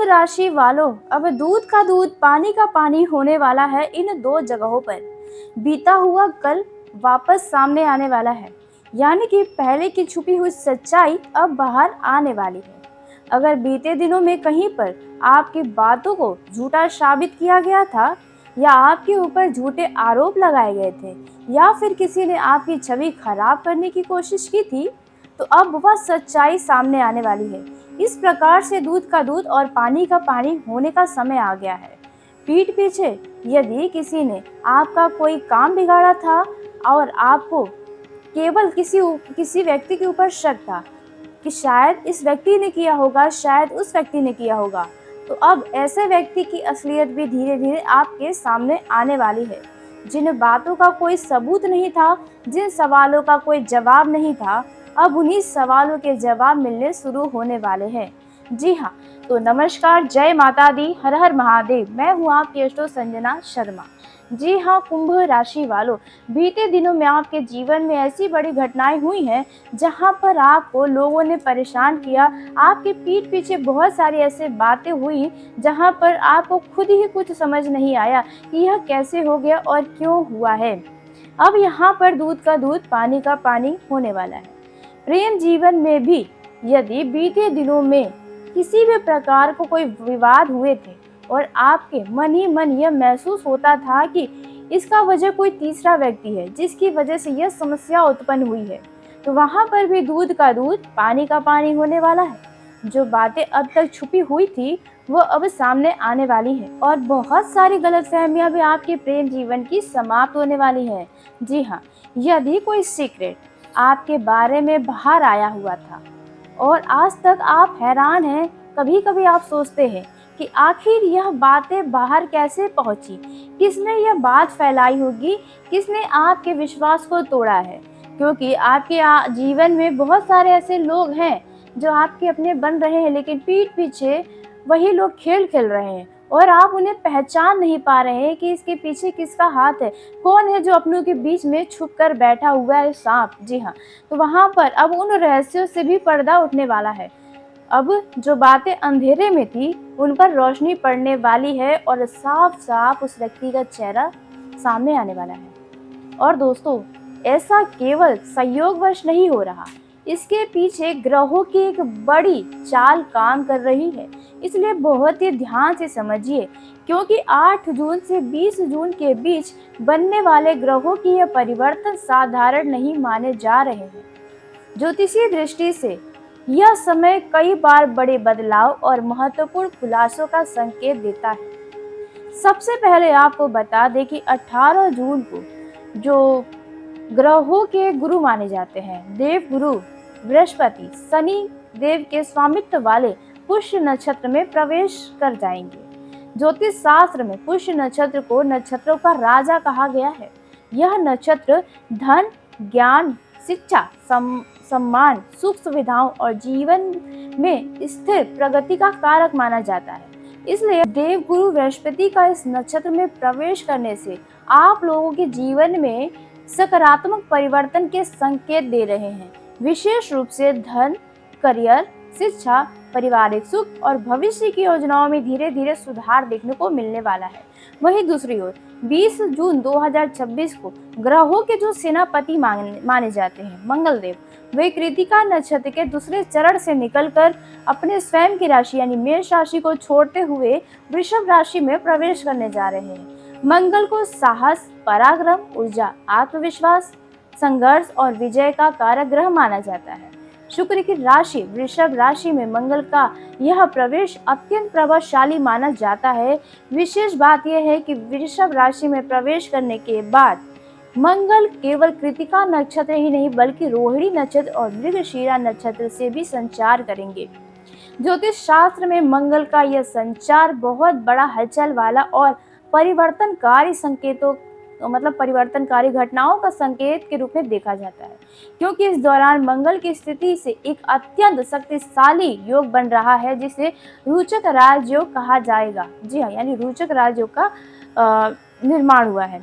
राशि वालों, अब दूध का दूध पानी का पानी होने वाला है। इन दो जगहों पर बीता हुआ कल वापस सामने आने वाला है, यानी कि पहले की छुपी हुई सच्चाई अब बाहर आने वाली है। अगर बीते दिनों में कहीं पर आपकी बातों को झूठा साबित किया गया था, या आपके ऊपर झूठे आरोप लगाए गए थे, या फिर किसी ने आपकी छवि खराब करने की कोशिश की थी, तो अब वह सच्चाई सामने आने वाली है। इस प्रकार से दूध का दूध और पानी का पानी होने का समय आ गया है। पीठ पीछे यदि किसी ने आपका कोई काम बिगाड़ा था और आपको केवल किसी व्यक्ति के ऊपर शक था कि शायद इस व्यक्ति ने किया होगा, शायद उस व्यक्ति ने किया होगा, तो अब ऐसे व्यक्ति की असलियत भी धीरे धीरे आपके सामने आने वाली है। जिन बातों का कोई सबूत नहीं था, जिन सवालों का कोई जवाब नहीं था, अब उन्हीं सवालों के जवाब मिलने शुरू होने वाले हैं। जी हाँ, तो नमस्कार, जय माता दी, हर हर महादेव। मैं हूँ आपकी एस्ट्रो संजना शर्मा। जी हाँ, कुंभ राशि वालों, बीते दिनों में आपके जीवन में ऐसी बड़ी घटनाएं हुई हैं जहां पर आपको लोगों ने परेशान किया। आपके पीठ पीछे बहुत सारी ऐसे बातें हुई जहां पर आपको खुद ही कुछ समझ नहीं आया कि यह कैसे हो गया और क्यों हुआ है। अब यहाँ पर दूध का दूध पानी का पानी होने वाला है। प्रेम जीवन में भी यदि बीते दिनों में किसी भी प्रकार को कोई विवाद हुए थे और आपके मन ही मन यह महसूस होता था कि इसका वजह कोई तीसरा व्यक्ति है जिसकी वजह से यह समस्या उत्पन्न हुई है, तो वहां पर भी दूध का दूध पानी का पानी होने वाला है। जो बातें अब तक छुपी हुई थी वो अब सामने आने वाली है और बहुत सारी गलतफहमियां भी आपके प्रेम जीवन की समाप्त होने वाली है। जी हाँ, यदि कोई सीक्रेट आपके बारे में बाहर आया हुआ था और आज तक आप हैरान हैं, कभी कभी आप सोचते हैं कि आखिर यह बातें बाहर कैसे पहुंची, किसने यह बात फैलाई होगी, किसने आपके विश्वास को तोड़ा है। क्योंकि आपके जीवन में बहुत सारे ऐसे लोग हैं जो आपके अपने बन रहे हैं, लेकिन पीठ पीछे वही लोग खेल खेल रहे हैं और आप उन्हें पहचान नहीं पा रहे हैं कि इसके पीछे किसका हाथ है, कौन है जो अपनों के बीच में छुप कर बैठा हुआ है सांप। जी हाँ, तो वहां पर अब उन रहस्यों से भी पर्दा उठने वाला है। अब जो बातें अंधेरे में थी उन पर रोशनी पड़ने वाली है और साफ साफ उस व्यक्ति का चेहरा सामने आने वाला है। और दोस्तों, ऐसा केवल संयोगवश नहीं हो रहा, इसके पीछे ग्रहों की एक बड़ी चाल काम कर रही है। इसलिए बहुत ही ध्यान से समझिए, क्योंकि 8 जून से 20 जून के बीच बनने वाले ग्रहों की यह परिवर्तन साधारण नहीं माने जा रहे हैं। ज्योतिषीय दृष्टि से यह समय कई बार बड़े बदलाव और महत्वपूर्ण खुलासों का संकेत देता है। सबसे पहले आपको बता दें कि 18 जून को जो ग्रहों के गुरु माने जाते हैं, देव गुरु बृहस्पति शनि देव के स्वामित्व वाले पुष्य नक्षत्र में प्रवेश कर जाएंगे। ज्योतिष शास्त्र में पुष्य नक्षत्र को नक्षत्रों का राजा कहा गया है। यह नक्षत्र धन, ज्ञान, शिक्षा, सम्मान, सुख सुविधाओं और जीवन में स्थिर प्रगति का कारक माना जाता है। इसलिए देव गुरु बृहस्पति का इस नक्षत्र में प्रवेश करने से आप लोगों के जीवन में सकारात्मक परिवर्तन के संकेत दे रहे हैं। विशेष रूप से धन, करियर, शिक्षा, पारिवारिक सुख और भविष्य की योजनाओं में धीरे धीरे सुधार देखने को मिलने वाला है। वहीं दूसरी ओर 20 जून 2026 को ग्रहों के जो सेनापति माने जाते हैं मंगल देव, वे कृतिका नक्षत्र के दूसरे चरण से निकलकर अपने स्वयं की राशि यानी मेष राशि को छोड़ते हुए वृषभ राशि में प्रवेश करने जा रहे हैं। मंगल को साहस, पराक्रम, ऊर्जा, आत्मविश्वास, संघर्ष और विजय का कारक ग्रह माना जाता है। शुक्र की राशि वृषभ राशि में मंगल का यह प्रवेश अत्यंत प्रभावशाली माना जाता है। विशेष बात यह है कि वृषभ राशि में प्रवेश करने के बाद मंगल केवल कृतिका नक्षत्र ही नहीं बल्कि रोहिणी नक्षत्र और मृगशिरा नक्षत्र से भी संचार करेंगे। ज्योतिष शास्त्र में मंगल का यह संचार बहुत बड़ा हलचल वाला और परिवर्तनकारी घटनाओं का संकेत के रूप में देखा जाता है, क्योंकि इस दौरान मंगल की स्थिति से एक अत्यंत शक्तिशाली योग बन रहा है जिसे रोचक राजयोग कहा जाएगा। जी हाँ, यानी रोचक राजयोग का निर्माण हुआ है।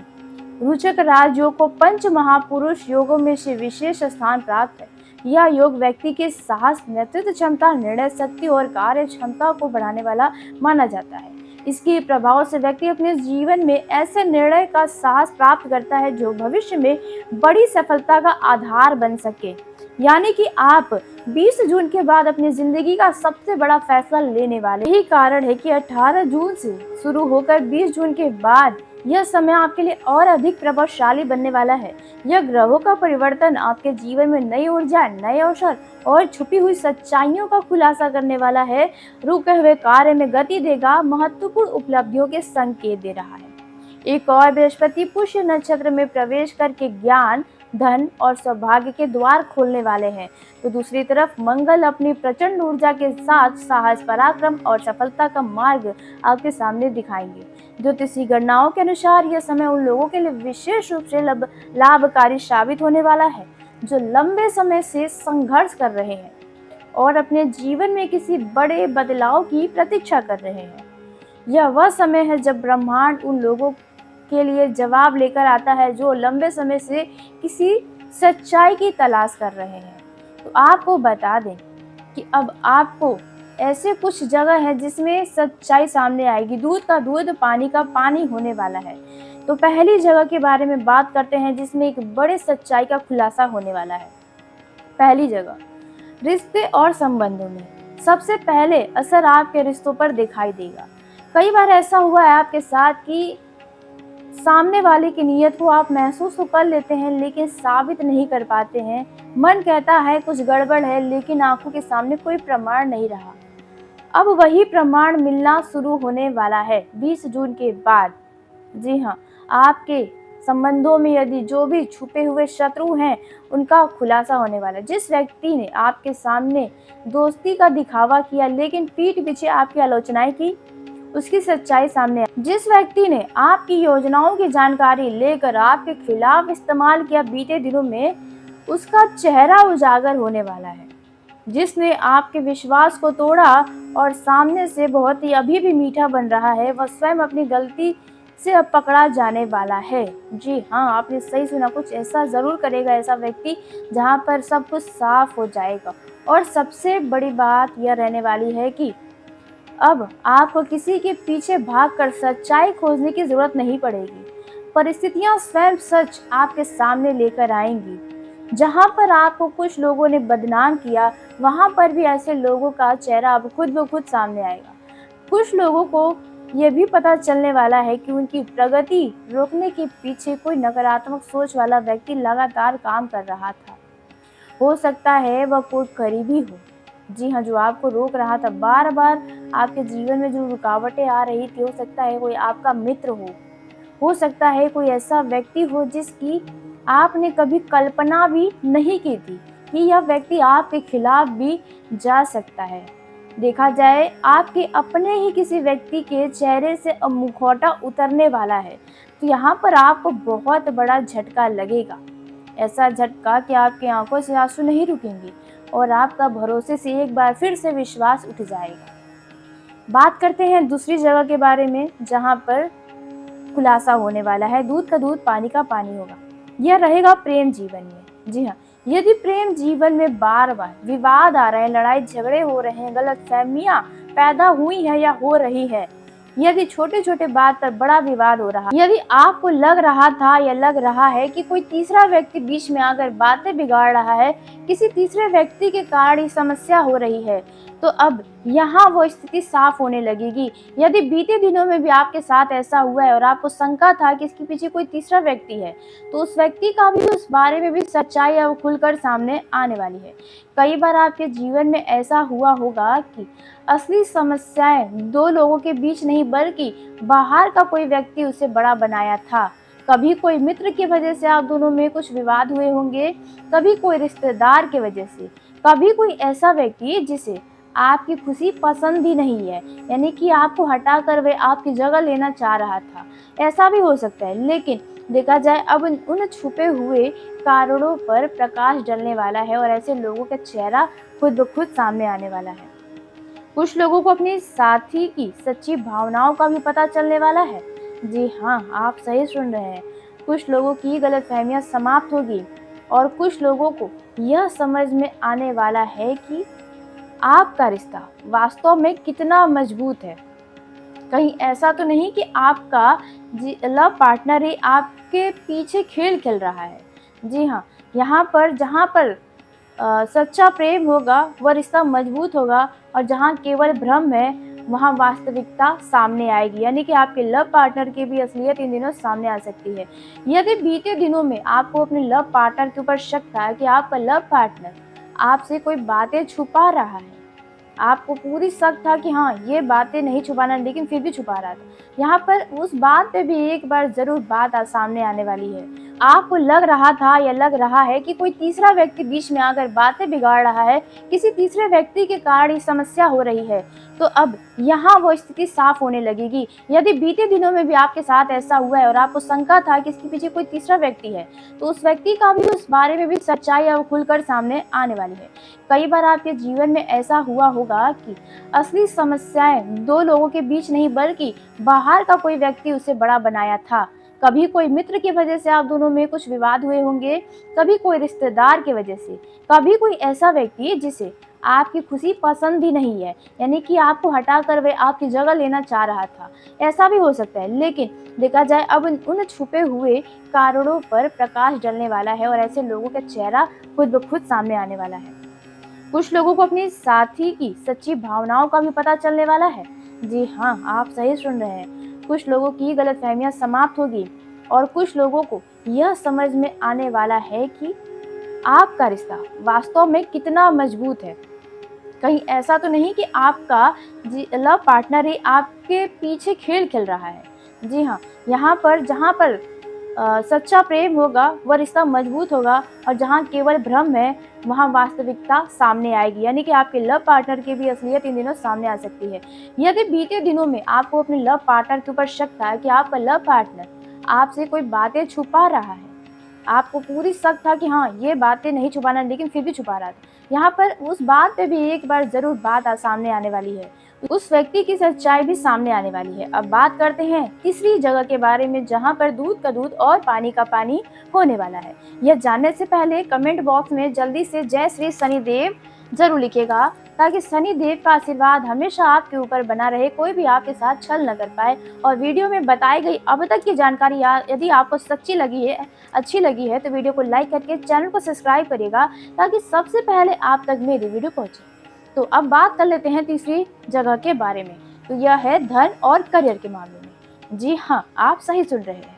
रोचक राजयोग को पंच महापुरुष योगों में से विशेष स्थान प्राप्त है। यह योग व्यक्ति के साहस, नेतृत्व क्षमता, निर्णय शक्ति और कार्य क्षमता को बढ़ाने वाला माना जाता है। इसके प्रभाव से व्यक्ति अपने जीवन में ऐसे निर्णय का साहस प्राप्त करता है जो भविष्य में बड़ी सफलता का आधार बन सके। यानी कि आप 20 जून के बाद अपनी जिंदगी का सबसे बड़ा फैसला लेने वाले। यही कारण है कि 18 जून से शुरू होकर 20 जून के बाद यह समय आपके लिए और अधिक प्रभावशाली बनने वाला है। यह ग्रहों का परिवर्तन आपके जीवन में नई ऊर्जा, नए अवसर और छुपी हुई सच्चाइयों का खुलासा करने वाला है। रुके हुए कार्य में गति देगा, महत्वपूर्ण उपलब्धियों के संकेत दे रहा है। एक और बृहस्पति पुष्य नक्षत्र में प्रवेश करके ज्ञान, धन और सौभाग्य के द्वार खोलने वाले हैं, तो दूसरी तरफ मंगल अपनी प्रचंड ऊर्जा के साथ साहस, पराक्रम और सफलता का मार्ग आपके सामने दिखाएंगे। ज्योतिषी गणनाओं के अनुसार यह समय उन लोगों के लिए विशेष रूप से लाभकारी साबित होने वाला है जो लंबे समय से संघर्ष कर रहे हैं और अपने जीवन में किसी बड़े बदलाव की प्रतीक्षा कर रहे हैं। यह वह समय है जब ब्रह्मांड उन लोगों के लिए जवाब लेकर आता है जो लंबे समय से किसी सच्चाई की तलाश कर रहे हैं। तो आपको बता दें कि अब आपको ऐसे कुछ जगह है जिसमें सच्चाई सामने आएगी। दूध का दूध, पानी का पानी होने वाला है। तो पहली जगह के बारे में बात करते हैं जिसमें एक बड़े सच्चाई का खुलासा होने वाला है। पहली जगह, रिश्ते और संबंधों में सबसे पहले असर आपके रिश्तों पर दिखाई देगा। कई बार ऐसा हुआ है आपके साथ कि सामने वाले की नीयत को आप महसूस तो कर लेते हैं लेकिन साबित नहीं कर पाते हैं। मन कहता है कुछ गड़बड़ है लेकिन आंखों के सामने कोई प्रमाण नहीं रहा। अब वही प्रमाण मिलना शुरू होने वाला है 20 जून के बाद। जी हाँ, आपके संबंधों में यदि जो भी छुपे हुए शत्रु हैं उनका खुलासा होने वाला है। जिस व्यक्ति ने आपके सामने दोस्ती का दिखावा किया लेकिन पीठ पीछे आपकी आलोचनाएं की, उसकी सच्चाई सामने आई। जिस व्यक्ति ने आपकी योजनाओं की जानकारी लेकर आपके खिलाफ इस्तेमाल किया, बीते दिनों में उसका चेहरा उजागर होने वाला है। जिसने आपके विश्वास को तोड़ा और सामने से बहुत ही अभी भी मीठा बन रहा है, वह स्वयं अपनी गलती से अब पकड़ा जाने वाला है। जी हाँ, आपने सही सुना, कुछ ऐसा जरूर करेगा ऐसा व्यक्ति जहाँ पर सब कुछ साफ हो जाएगा। और सबसे बड़ी बात यह रहने वाली है कि अब आपको किसी के पीछे भागकर सच्चाई खोजने की जरूरत नहीं पड़ेगी। परिस्थितियां स्वयं सच आपके सामने लेकर आएंगी। जहां पर आपको कुछ लोगों ने बदनाम किया, वहां पर भी ऐसे लोगों का चेहरा अब खुद ब खुद सामने आएगा। कुछ लोगों को यह भी पता चलने वाला है कि उनकी प्रगति रोकने के पीछे कोई नकारात्मक सोच वाला व्यक्ति लगातार काम कर रहा था। हो सकता है वह कोई करीबी हो, जी हाँ, जो आपको रोक रहा था। बार बार आपके जीवन में जो रुकावटें आ रही थी, हो सकता है कोई आपका मित्र हो सकता है कोई ऐसा व्यक्ति हो जिसकी आपने कभी कल्पना भी नहीं की थी कि यह व्यक्ति आपके खिलाफ भी जा सकता है। देखा जाए आपके अपने ही किसी व्यक्ति के चेहरे से अब मुखौटा उतरने वाला है, तो यहाँ पर आपको बहुत बड़ा झटका लगेगा। ऐसा झटका कि आपकी आंखों से आंसू नहीं रुकेंगे और आपका भरोसे से एक बार फिर से विश्वास उठ जाएगा। बात करते हैं दूसरी जगह के बारे में जहां पर खुलासा होने वाला है। दूध का दूध, पानी का पानी होगा। यह रहेगा प्रेम जीवन में। जी हाँ, यदि प्रेम जीवन में बार बार विवाद आ रहे हैं, लड़ाई झगड़े हो रहे हैं, गलतफहमियां पैदा हुई है या हो रही है, यदि छोटे छोटे बात पर बड़ा विवाद हो रहा, यदि आपको लग रहा था या लग रहा है कि कोई तीसरा व्यक्ति बीच में आकर बातें बिगाड़ रहा है, किसी तीसरे व्यक्ति के कारण ये समस्या हो रही है, तो अब यहाँ वो स्थिति साफ होने लगेगी। यदि बीते दिनों में भी आपके साथ ऐसा हुआ है और आपको शंका था कि इसके पीछे कोई तीसरा व्यक्ति है, तो उस व्यक्ति का भी उस बारे में भी सच्चाई अब खुलकर सामने आने वाली है। कई बार आपके जीवन में ऐसा हुआ होगा कि असली समस्याएं दो लोगों के बीच नहीं बल्कि बाहर का कोई व्यक्ति उसे बड़ा बनाया था। कभी कोई मित्र की वजह से आप दोनों में कुछ विवाद हुए होंगे, कभी कोई रिश्तेदार की वजह से, कभी कोई ऐसा व्यक्ति जिसे आपकी खुशी पसंद ही नहीं है, यानी कि आपको हटाकर वे आपकी जगह लेना चाह रहा था। ऐसा भी हो सकता है, लेकिन देखा जाए अब उन छुपे हुए कारणों पर प्रकाश डलने वाला है और ऐसे लोगों का चेहरा खुद ब खुद सामने आने वाला है। कुछ लोगों को अपने साथी की सच्ची भावनाओं का भी पता चलने वाला है। जी हाँ, आप सही सुन रहे हैं। कुछ लोगों की गलतफहमियां समाप्त होगी और कुछ लोगों को यह समझ में आने वाला है कि आपका रिश्ता वास्तव में कितना मजबूत है। कहीं ऐसा तो नहीं कि आपका लव पार्टनर ही आपके पीछे खेल खेल रहा है। जी हाँ, यहाँ पर जहाँ पर सच्चा प्रेम होगा वह रिश्ता मजबूत होगा, और जहाँ केवल भ्रम है वहाँ वास्तविकता सामने आएगी। यानी कि आपके लव पार्टनर की भी असलियत इन दिनों सामने आ सकती है। यदि बीते दिनों में आपको अपने लव पार्टनर के ऊपर शक था कि आपका लव पार्टनर आपसे कोई बातें छुपा रहा है, आपको पूरी शक था कि हाँ, ये बातें नहीं छुपाना, लेकिन फिर भी छुपा रहा था, यहाँ पर उस बात पे भी एक बार ज़रूर बात सामने आने वाली है। आपको लग रहा था या लग रहा है कि कोई तीसरा व्यक्ति बीच में आकर बातें बिगाड़ रहा है, किसी तीसरे व्यक्ति के कारण ये समस्या हो रही है, तो अब यहाँ वो स्थिति साफ होने लगेगी। यदि बीते दिनों में भी आपके साथ ऐसा हुआ है और आपको शंका था कि इसके पीछे कोई तीसरा व्यक्ति है, तो उस व्यक्ति का भी उस बारे में भी सच्चाई अब खुलकर सामने आने वाली है। कई बार आपके जीवन में ऐसा हुआ होगा कि असली समस्याएं दो लोगों के बीच नहीं, बल्कि बाहर का कोई व्यक्ति उसे बड़ा बनाया था। कभी कोई मित्र की वजह से आप दोनों में कुछ विवाद हुए होंगे, कभी कोई रिश्तेदार की वजह से, कभी कोई ऐसा व्यक्ति जिसे आपकी खुशी पसंद ही नहीं है, यानी कि आपको हटाकर वह आपकी जगह लेना चाह रहा था। ऐसा भी हो सकता है, लेकिन देखा जाए अब उन छुपे हुए कारणों पर प्रकाश डलने वाला है और ऐसे लोगों का चेहरा खुद ब खुद सामने आने वाला है। कुछ लोगों को अपने साथी की सच्ची भावनाओं का भी पता चलने वाला है। जी हाँ, आप सही सुन रहे हैं। कुछ लोगों की गलतफहमियां समाप्त होगी और कुछ लोगों को यह समझ में आने वाला है कि आपका रिश्ता वास्तव में कितना मजबूत है। कहीं ऐसा तो नहीं कि आपका लव पार्टनर ही आपके पीछे खेल खेल रहा है। जी हाँ, यहाँ पर जहाँ पर सच्चा प्रेम होगा वह रिश्ता मजबूत होगा, और जहाँ केवल भ्रम है वहाँ वास्तविकता सामने आएगी। यानी कि आपके लव पार्टनर की भी असलियत इन दिनों सामने आ सकती है। यदि बीते दिनों में आपको अपने लव पार्टनर के ऊपर शक था कि आपका लव पार्टनर आपसे कोई बातें छुपा रहा है, आपको पूरी शक था कि हाँ, ये बातें नहीं छुपाना, लेकिन फिर भी छुपा रहा था, यहाँ पर उस बात पे भी एक बार ज़रूर बात सामने आने वाली है। उस व्यक्ति की सच्चाई भी सामने आने वाली है। अब बात करते हैं तीसरी जगह के बारे में, जहाँ पर दूध का दूध और पानी का पानी होने वाला है। यह जानने से पहले कमेंट बॉक्स में जल्दी से जय श्री शनिदेव जरूर लिखेगा, ताकि शनिदेव का आशीर्वाद हमेशा आपके ऊपर बना रहे, कोई भी आपके साथ छल न कर पाए। और वीडियो में बताई गई अब तक की जानकारी यदि आपको सच्ची लगी है, अच्छी लगी है, तो वीडियो को लाइक करके चैनल को सब्सक्राइब करिएगा, ताकि सबसे पहले आप तक मेरी वीडियो पहुंचे। तो अब बात कर लेते हैं तीसरी जगह के बारे में, तो यह है धन और करियर के मामले में। जी हाँ, आप सही सुन रहे हैं।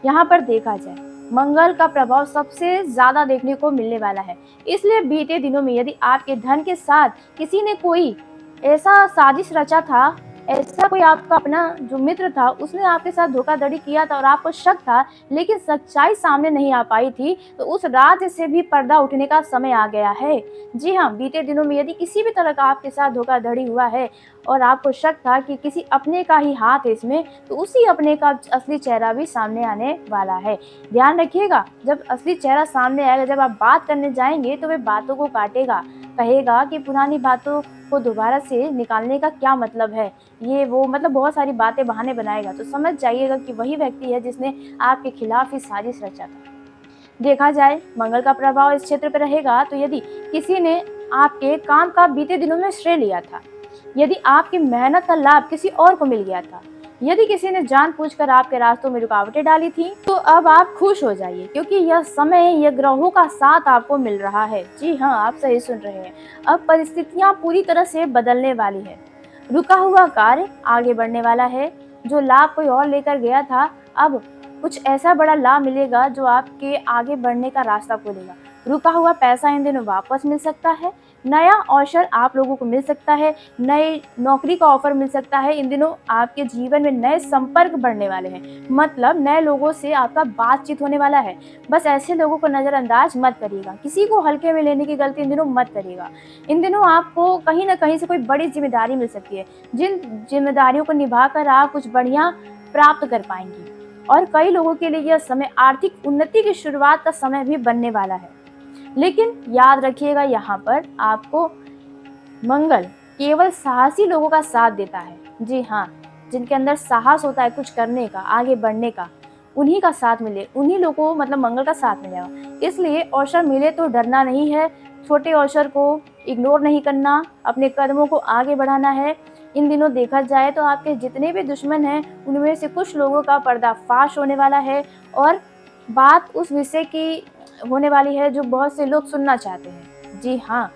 यहाँ पर देखा जाए मंगल का प्रभाव सबसे ज्यादा देखने को मिलने वाला है, इसलिए बीते दिनों में यदि आपके धन के साथ किसी ने कोई ऐसा साजिश रचा था, ऐसा कोई आपका अपना जो मित्र था उसने आपके साथ धोखाधड़ी किया था और आपको शक था, लेकिन सच्चाई सामने नहीं आ पाई थी, तो उस राज से भी पर्दा उठने का समय आ गया है। जी हाँ, बीते दिनों में यदि किसी भी तरह का आपके साथ धोखाधड़ी हुआ है और आपको शक था कि किसी अपने का ही हाथ है इसमें, तो उसी अपने का असली चेहरा भी सामने आने वाला है। ध्यान रखिएगा, जब असली चेहरा सामने आएगा, जब आप बात करने जाएंगे तो वे बातों को काटेगा, कहेगा कि पुरानी बातों को दोबारा से निकालने का क्या मतलब है, ये वो, मतलब बहुत सारी बातें बहाने बनाएगा। तो समझ जाइएगा कि वही व्यक्ति है जिसने आपके खिलाफ ही साजिश रचा था। देखा जाए मंगल का प्रभाव इस क्षेत्र पर रहेगा, तो यदि किसी ने आपके काम का बीते दिनों में श्रेय लिया था, यदि आपकी मेहनत का लाभ किसी और को मिल गया था, यदि किसी ने जानबूझकर आपके रास्तों में रुकावटें डाली थी, तो अब आप खुश हो जाइए, क्योंकि यह समय, यह ग्रहों का साथ आपको मिल रहा है। जी हाँ, आप सही सुन रहे हैं। अब परिस्थितियां पूरी तरह से बदलने वाली है। रुका हुआ कार्य आगे बढ़ने वाला है। जो लाभ कोई और लेकर गया था, अब कुछ ऐसा बड़ा लाभ मिलेगा जो आपके आगे बढ़ने का रास्ता खोलेगा। रुका हुआ पैसा इन दिनों वापस मिल सकता है। नया अवसर आप लोगों को मिल सकता है। नए नौकरी का ऑफर मिल सकता है। इन दिनों आपके जीवन में नए संपर्क बढ़ने वाले हैं, मतलब नए लोगों से आपका बातचीत होने वाला है। बस ऐसे लोगों को नजरअंदाज मत करिएगा, किसी को हल्के में लेने की गलती इन दिनों मत करिएगा। इन दिनों आपको कहीं ना कहीं से कोई बड़ी जिम्मेदारी मिल सकती है, जिन जिम्मेदारियों को निभाकर आप कुछ बढ़िया प्राप्त कर पाएंगी। और कई लोगों के लिए यह समय आर्थिक उन्नति की शुरुआत का समय भी बनने वाला है। लेकिन याद रखिएगा, यहाँ पर आपको मंगल केवल साहसी लोगों का साथ देता है। जी हाँ, जिनके अंदर साहस होता है कुछ करने का, आगे बढ़ने का, उन्हीं का साथ मिले, उन्हीं लोगों को मतलब मंगल का साथ मिलेगा। इसलिए अवसर मिले तो डरना नहीं है, छोटे अवसर को इग्नोर नहीं करना, अपने कदमों को आगे बढ़ाना है। इन दिनों देखा जाए तो आपके जितने भी दुश्मन हैं, उनमें से कुछ लोगों का पर्दाफाश होने वाला है और बात उस विषय की होने वाली है जो बहुत से लोग सुनना चाहते हैं। जी हाँ,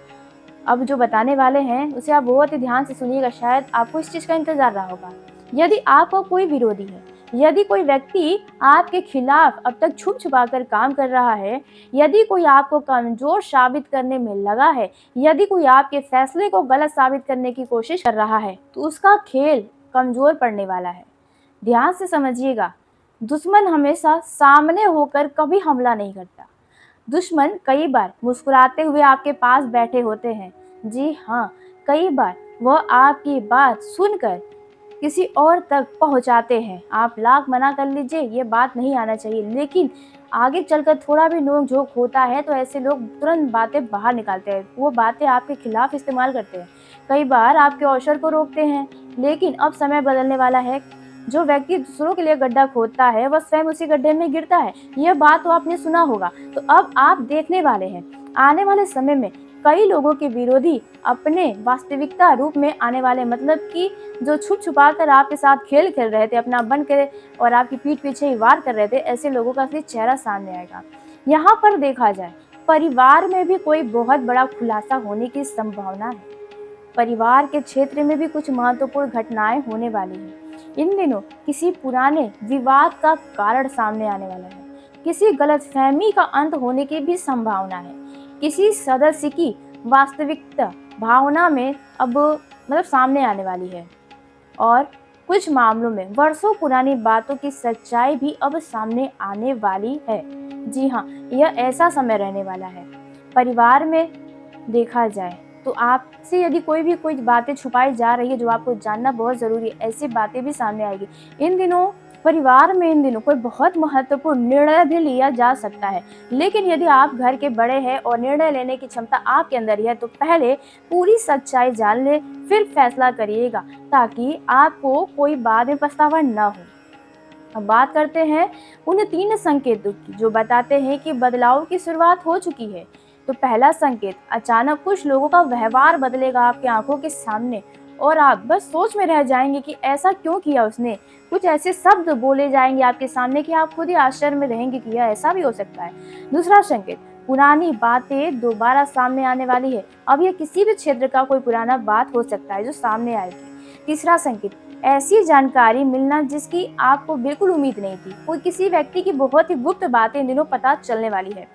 अब जो बताने वाले हैं उसे आप बहुत ही ध्यान से सुनिएगा, शायद आपको इस चीज़ का इंतज़ार रहा होगा। यदि आपका कोई विरोधी है, यदि कोई व्यक्ति आपके खिलाफ अब तक छुप-छुपा कर काम कर रहा है, यदि कोई आपको कमज़ोर साबित करने में लगा है, यदि कोई आपके फैसले को गलत साबित करने की कोशिश कर रहा है, तो उसका खेल कमज़ोर पड़ने वाला है। ध्यान से समझिएगा, दुश्मन हमेशा सामने होकर कभी हमला नहीं करता। दुश्मन कई बार मुस्कुराते हुए आपके पास बैठे होते हैं। जी हाँ, कई बार वह आपकी बात सुनकर किसी और तक पहुँचाते हैं। आप लाख मना कर लीजिए, ये बात नहीं आना चाहिए, लेकिन आगे चलकर थोड़ा भी नोक-झोंक होता है तो ऐसे लोग तुरंत बातें बाहर निकालते हैं। वो बातें आपके खिलाफ इस्तेमाल करते हैं। कई बार आपके अवसर को रोकते हैं, लेकिन अब समय बदलने वाला है। जो व्यक्ति दूसरों के लिए गड्ढा खोदता है, वह स्वयं उसी गड्ढे में गिरता है। यह बात तो आपने सुना होगा। तो अब आप देखने वाले हैं, आने वाले समय में कई लोगों के विरोधी अपने वास्तविकता रूप में आने वाले, मतलब कि जो छुप-छुपा कर आपके साथ खेल खेल रहे थे, अपना बन के और आपकी पीठ पीछे ही वार कर रहे थे, ऐसे लोगों का असली चेहरा सामने आएगा। यहाँ पर देखा जाए, परिवार में भी कोई बहुत बड़ा खुलासा होने की संभावना है। परिवार के क्षेत्र में भी कुछ महत्वपूर्ण घटनाएं होने वाली हैं। इन दिनों किसी पुराने विवाद का कारण सामने आने वाला है। किसी गलतफहमी का अंत होने की भी संभावना है। किसी सदस्य की वास्तविकता भावना में अब मतलब सामने आने वाली है और कुछ मामलों में वर्षों पुरानी बातों की सच्चाई भी अब सामने आने वाली है। जी हाँ, यह ऐसा समय रहने वाला है। परिवार में देखा जाए तो आपसे यदि कोई बातें छुपाई जा रही है जो आपको जानना बहुत ज़रूरी है, ऐसी बातें भी सामने आएगी। इन दिनों परिवार में इन दिनों कोई बहुत महत्वपूर्ण निर्णय भी लिया जा सकता है, लेकिन यदि आप घर के बड़े हैं और निर्णय लेने की क्षमता आपके अंदर ही है तो पहले पूरी सच्चाई जान लें, फिर फैसला करिएगा, ताकि आपको कोई बाद में पछतावा न हो। अब बात करते हैं उन 3 संकेतों की जो बताते हैं कि बदलाव की शुरुआत हो चुकी है। तो पहला संकेत, अचानक कुछ लोगों का व्यवहार बदलेगा आपकी आंखों के सामने और आप बस सोच में रह जाएंगे कि ऐसा क्यों किया उसने। कुछ ऐसे शब्द बोले जाएंगे आपके सामने कि आप खुद ही आश्चर्य में रहेंगे कि यह ऐसा भी हो सकता है। दूसरा संकेत, पुरानी बातें दोबारा सामने आने वाली है। अब यह किसी भी क्षेत्र का कोई पुराना बात हो सकता है जो सामने आएगी। तीसरा संकेत, ऐसी जानकारी मिलना जिसकी आपको बिल्कुल उम्मीद नहीं थी। कोई किसी व्यक्ति की बहुत ही गुप्त बातें इन दिनों पता चलने वाली है।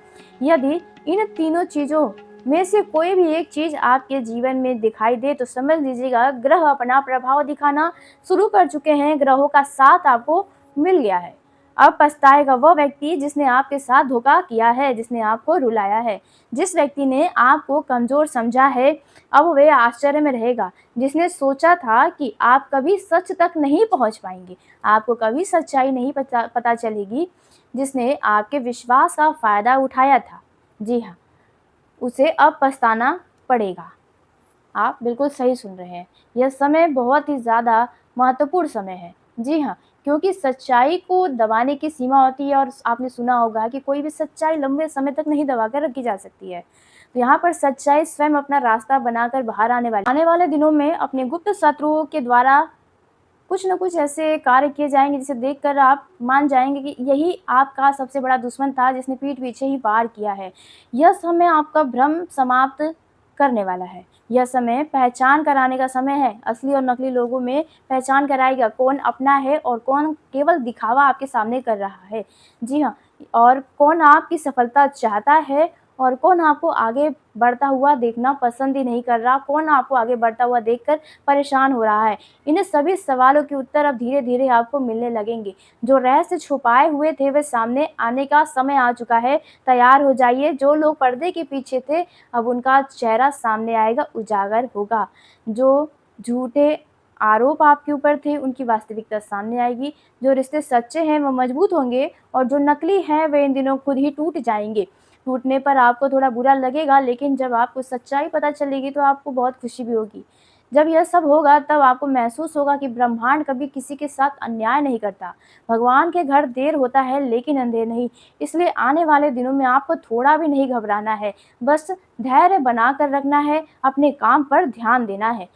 यदि इन तीनों चीजों में से कोई भी एक चीज आपके जीवन में दिखाई दे तो समझ लीजिएगा ग्रह अपना प्रभाव दिखाना शुरू कर चुके हैं। ग्रहों का साथ आपको मिल गया है। अब पछताएगा वह व्यक्ति जिसने आपके साथ धोखा किया है, जिसने आपको रुलाया है, जिस व्यक्ति ने आपको कमजोर समझा है। अब वह आश्चर्य में रहेगा, जिसने सोचा था कि आप कभी सच तक नहीं पहुंच पाएंगे, आपको कभी सच्चाई नहीं पता चलेगी, जिसने आपके विश्वास का फायदा उठाया था। जी हाँ, उसे अब पछताना पड़ेगा। आप बिल्कुल सही सुन रहे हैं। यह समय बहुत ही ज़्यादा महत्वपूर्ण समय है। जी हाँ, क्योंकि सच्चाई को दबाने की सीमा होती है और आपने सुना होगा कि कोई भी सच्चाई लंबे समय तक नहीं दबा कर रखी जा सकती है। तो यहाँ पर सच्चाई स्वयं अपना रास्ता बनाकर बाहर आने वाले दिनों में अपने गुप्त शत्रुओं के द्वारा कुछ न कुछ ऐसे कार्य किए जाएँगे जिसे देखकर आप मान जाएँगे कि यही आपका सबसे बड़ा दुश्मन था जिसने पीठ पीछे ही वार किया है। यह समय आपका भ्रम समाप्त करने वाला है। यह समय पहचान कराने का समय है। असली और नकली लोगों में पहचान कराएगा कौन अपना है और कौन केवल दिखावा आपके सामने कर रहा है। जी हाँ, और कौन आपकी सफलता चाहता है और कौन आपको आगे बढ़ता हुआ देखना पसंद ही नहीं कर रहा, कौन आपको आगे बढ़ता हुआ देखकर परेशान हो रहा है। इन सभी सवालों के उत्तर अब धीरे-धीरे आपको मिलने लगेंगे। जो रहस्य छुपाए हुए थे वे सामने आने का समय आ चुका है। तैयार हो जाइए। जो लोग पर्दे के पीछे थे अब उनका चेहरा सामने आएगा, उजागर होगा। जो झूठे आरोप आपके ऊपर थे उनकी वास्तविकता सामने आएगी। जो रिश्ते सच्चे हैं वो मजबूत होंगे और जो नकली हैं वे इन दिनों खुद ही टूट जाएँगे। टूटने पर आपको थोड़ा बुरा लगेगा, लेकिन जब आपको सच्चाई पता चलेगी तो आपको बहुत खुशी भी होगी। जब यह सब होगा तब आपको महसूस होगा कि ब्रह्मांड कभी किसी के साथ अन्याय नहीं करता। भगवान के घर देर होता है लेकिन अंधेर नहीं। इसलिए आने वाले दिनों में आपको थोड़ा भी नहीं घबराना है, बस धैर्य बनाकर रखना है, अपने काम पर ध्यान देना है।